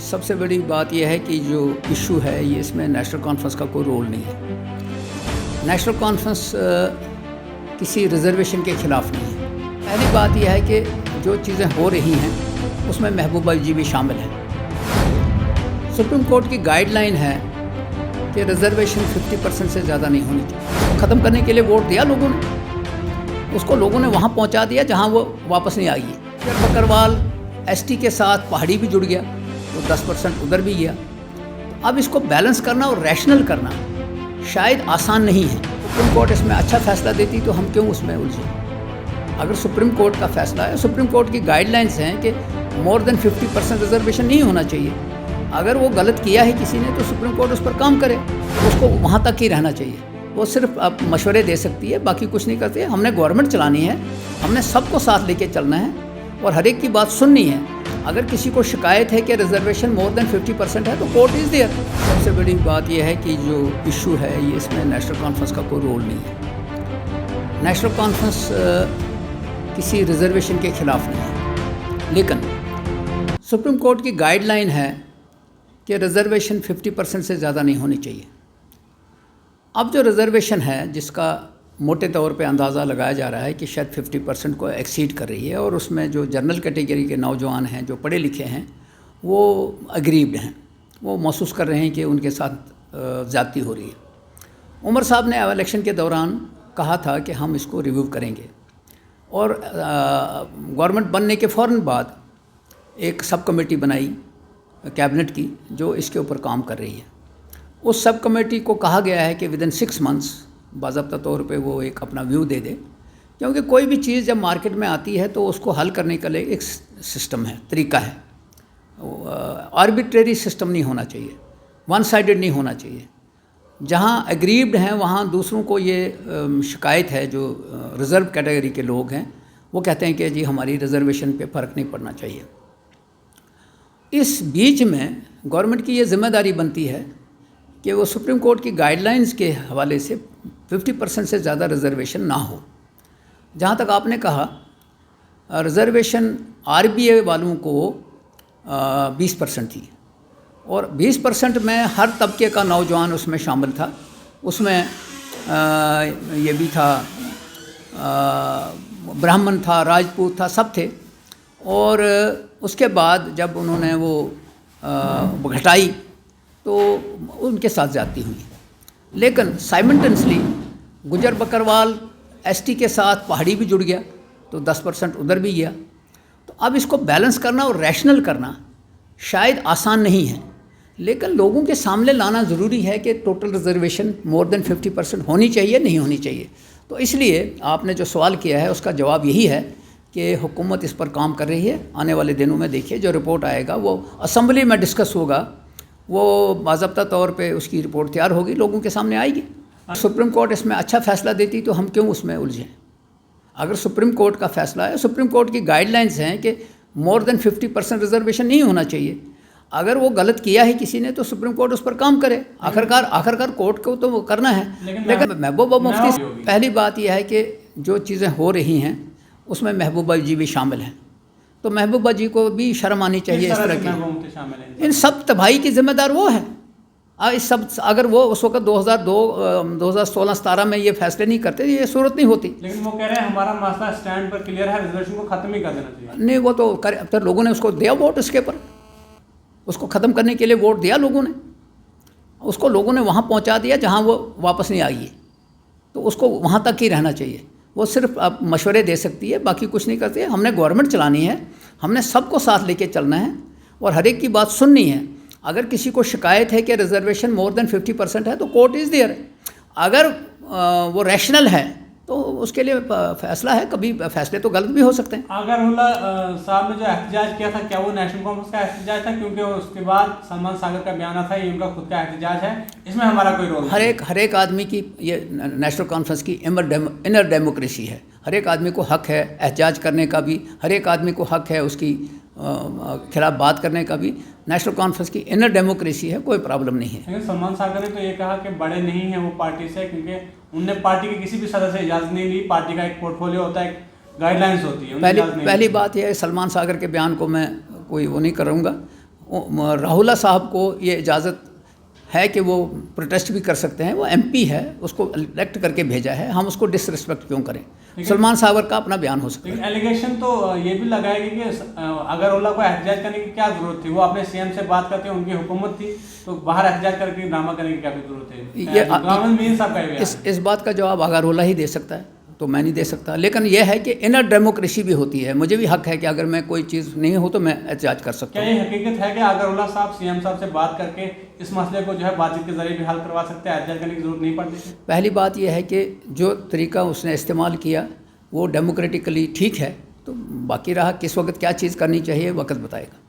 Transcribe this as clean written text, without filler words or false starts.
سب سے بڑی بات یہ ہے کہ جو ایشو ہے یہ اس میں نیشنل کانفرنس کا کوئی رول نہیں ہے۔ نیشنل کانفرنس کسی ریزرویشن کے خلاف نہیں ہے۔ پہلی بات یہ ہے کہ جو چیزیں ہو رہی ہیں اس میں محبوبہ جی بھی شامل ہیں۔ سپریم کورٹ کی گائیڈ لائن ہے کہ ریزرویشن 50% سے زیادہ نہیں ہونی چاہیے۔ ختم کرنے کے لیے ووٹ دیا لوگوں نے، اس کو لوگوں نے وہاں پہنچا دیا جہاں وہ واپس نہیں آئی ہے۔ بکروال ایس ٹی کے ساتھ پہاڑی بھی جڑ گیا تو 10% ادھر بھی گیا۔ اب اس کو بیلنس کرنا اور ریشنل کرنا شاید آسان نہیں ہے۔ سپریم کورٹ اس میں اچھا فیصلہ دیتی تو ہم کیوں اس میں الجھیں؟ اگر سپریم کورٹ کا فیصلہ ہے، سپریم کورٹ کی گائیڈ لائنس ہیں کہ مور دین 50% ریزرویشن نہیں ہونا چاہیے۔ اگر وہ غلط کیا ہے کسی نے تو سپریم کورٹ اس پر کام کرے، اس کو وہاں تک ہی رہنا چاہیے۔ وہ صرف اب مشورے دے سکتی ہے، باقی کچھ نہیں کرتی ہے۔ ہم نے گورنمنٹ چلانی ہے، ہم نے سب کو ساتھ لے کے چلنا ہے اور ہر ایک کی بات سننی ہے۔ اگر کسی کو شکایت ہے کہ ریزرویشن مور دین 50% ہے تو کورٹ از دیئر۔ سب سے بڑی بات یہ ہے کہ جو ایشو ہے یہ اس میں نیشنل کانفرنس کا کوئی رول نہیں ہے۔ نیشنل کانفرنس کسی ریزرویشن کے خلاف نہیں ہے، لیکن سپریم کورٹ کی گائیڈ لائن ہے کہ ریزرویشن 50% سے زیادہ نہیں ہونی چاہیے۔ اب جو ریزرویشن ہے جس کا موٹے طور پہ اندازہ لگایا جا رہا ہے کہ شاید 50% کو ایکسیڈ کر رہی ہے، اور اس میں جو جنرل کیٹیگری کے نوجوان ہیں جو پڑھے لکھے ہیں وہ اگریوڈ ہیں، وہ محسوس کر رہے ہیں کہ ان کے ساتھ زیادتی ہو رہی ہے۔ عمر صاحب نے الیکشن کے دوران کہا تھا کہ ہم اس کو ریویو کریں گے، اور گورنمنٹ بننے کے فوراً بعد ایک سب کمیٹی بنائی کیبنٹ کی جو اس کے اوپر کام کر رہی ہے۔ اس سب کمیٹی کو کہا گیا ہے کہ ودن 6 months باضابطہ طور پہ وہ ایک اپنا ویو دے دے، کیونکہ کوئی بھی چیز جب مارکیٹ میں آتی ہے تو اس کو حل کرنے کے لیے ایک سسٹم ہے، طریقہ ہے۔ آربیٹریری سسٹم نہیں ہونا چاہیے، ون سائیڈڈ نہیں ہونا چاہیے۔ جہاں اگریوڈ ہیں وہاں دوسروں کو یہ شکایت ہے، جو ریزرو کیٹیگری کے لوگ ہیں وہ کہتے ہیں کہ جی ہماری ریزرویشن پہ فرق نہیں پڑنا چاہیے۔ اس بیچ میں گورنمنٹ کی یہ ذمہ داری بنتی ہے کہ وہ سپریم کورٹ کی گائیڈ لائنز کے حوالے سے 50% سے زیادہ ریزرویشن نہ ہو۔ جہاں تک آپ نے کہا ریزرویشن آر بی اے والوں کو 20% تھی، اور 20% میں ہر طبقے کا نوجوان اس میں شامل تھا۔ اس میں یہ بھی تھا، برہمن تھا، راجپوت تھا، سب تھے۔ اور اس کے بعد جب انہوں نے وہ گھٹائی تو ان کے ساتھ زیادتی ہوئی، لیکن سائمنٹنسلی گجر بکروال ایس ٹی کے ساتھ پہاڑی بھی جڑ گیا تو 10% ادھر بھی گیا۔ تو اب اس کو بیلنس کرنا اور ریشنل کرنا شاید آسان نہیں ہے، لیکن لوگوں کے سامنے لانا ضروری ہے کہ ٹوٹل ریزرویشن مور دین 50% ہونی چاہیے، نہیں ہونی چاہیے۔ تو اس لیے آپ نے جو سوال کیا ہے اس کا جواب یہی ہے کہ حکومت اس پر کام کر رہی ہے۔ آنے والے دنوں میں دیکھیے جو رپورٹ آئے گا وہ اسمبلی میں ڈسکس ہوگا، وہ باضابطہ طور پہ اس کی رپورٹ تیار ہوگی، لوگوں کے سامنے آئے گی۔ سپریم کورٹ اس میں اچھا فیصلہ دیتی تو ہم کیوں اس میں الجھیں؟ اگر سپریم کورٹ کا فیصلہ ہے، سپریم کورٹ کی گائیڈ لائنس ہیں کہ مور دین 50% ریزرویشن نہیں ہونا چاہیے۔ اگر وہ غلط کیا ہے کسی نے تو سپریم کورٹ اس پر کام کرے۔ آخرکار کورٹ کو تو وہ کرنا ہے۔ لیکن محبوبہ مفتی، پہلی بات یہ ہے کہ جو چیزیں ہو رہی ہیں اس میں محبوبہ جی بھی شامل ہیں، تو محبوبہ جی کو بھی شرم آنی چاہیے اس طرح کی۔ ان سب تباہی کی ذمہ دار وہ ہے۔ اس سب اگر وہ اس وقت 2016-17 میں یہ فیصلے نہیں کرتے یہ صورت نہیں ہوتی۔ لیکن وہ کہہ رہے ہیں ہمارا مسئلہ سٹینڈ پر کلیئر ہے، ریزرویشن کو ختم ہی کر دینا چاہیے۔ نہیں، وہ تو پھر لوگوں نے اس کو دیا ووٹ، اس کے اوپر اس کو ختم کرنے کے لیے ووٹ دیا لوگوں نے، اس کو لوگوں نے وہاں پہنچا دیا جہاں وہ واپس نہیں آئی ہے، تو اس کو وہاں تک ہی رہنا چاہیے۔ وہ صرف اب مشورے دے سکتی ہے، باقی کچھ نہیں کرتی ہے۔ ہم نے گورنمنٹ چلانی ہے، ہم نے سب کو ساتھ لے کے چلنا ہے اور ہر ایک کی بات سننی ہے۔ اگر کسی کو شکایت ہے کہ ریزرویشن مور دین 50% ہے تو کورٹ از دیئر۔ اگر وہ ریشنل ہے تو اس کے لیے فیصلہ ہے، کبھی فیصلے تو غلط بھی ہو سکتے ہیں۔ اگر اللہ صاحب نے جو احتجاج کیا تھا کیا وہ نیشنل کانفرنس کا احتجاج تھا؟ کیونکہ اس کے بعد سلمان ساگر کا بیانہ تھا یہ ان کا خود کا احتجاج ہے، اس میں ہمارا کوئی رول نہیں۔ ہر ایک آدمی کی یہ نیشنل کانفرنس کی انر ڈیموکریسی ہے۔ ہر ایک آدمی کو حق ہے احتجاج کرنے کا بھی، ہر ایک آدمی کو حق ہے اس کی خلاف بات کرنے کا بھی۔ نیشنل کانفرنس کی انر ڈیموکریسی ہے، کوئی پرابلم نہیں ہے۔ لیکن سلمان ساگر نے تو یہ کہا کہ بڑے نہیں ہیں وہ پارٹی سے، کیونکہ انہوں نے پارٹی کے کسی بھی صدر سے اجازت نہیں لی۔ پارٹی کا ایک پورٹ فولیو ہوتا ہے، ایک گائیڈ لائنس ہوتی ہے۔ پہلی بات یہ ہے سلمان ساگر کے بیان کو میں کوئی وہ نہیں کروں گا۔ راہولہ صاحب کو یہ اجازت ہے کہ وہ پروٹیسٹ بھی کر سکتے ہیں، وہ ایم پی ہے، اس کو الیکٹ کر کے بھیجا ہے، ہم اس کو ڈس رسپیکٹ کیوں کریں؟ سلمان ساور کا اپنا بیان ہو سکتا ہے۔ ایلیگیشن تو یہ بھی لگائے گی کہ اگر اللہ کو احتجاج کرنے کی کیا ضرورت تھی؟ وہ اپنے سی ایم سے بات کرتے ہیں، ان کی حکومت تھی، تو باہر احتجاج کر کے ڈرامہ کرنے کی کیا ضرورت ہے؟ اس بات کا جواب اگر اللہ ہی دے سکتا ہے، تو میں نہیں دے سکتا، لیکن یہ ہے کہ انر ڈیموکریسی بھی ہوتی ہے، مجھے بھی حق ہے کہ اگر میں کوئی چیز نہیں ہوں تو میں احتجاج کر سکتا ہوں۔ کیا یہ حقیقت ہے کہ اگر اللہ صاحب سی ایم صاحب سے بات کر کے اس مسئلے کو جو ہے بات چیت کے ذریعے بھی حل کروا سکتے ہیں، احتجاج کرنے کی ضرورت نہیں پڑتی؟ پہلی بات یہ ہے کہ جو طریقہ اس نے استعمال کیا وہ ڈیموکریٹکلی ٹھیک ہے، تو باقی رہا کس وقت کیا چیز کرنی چاہیے وقت بتائے گا۔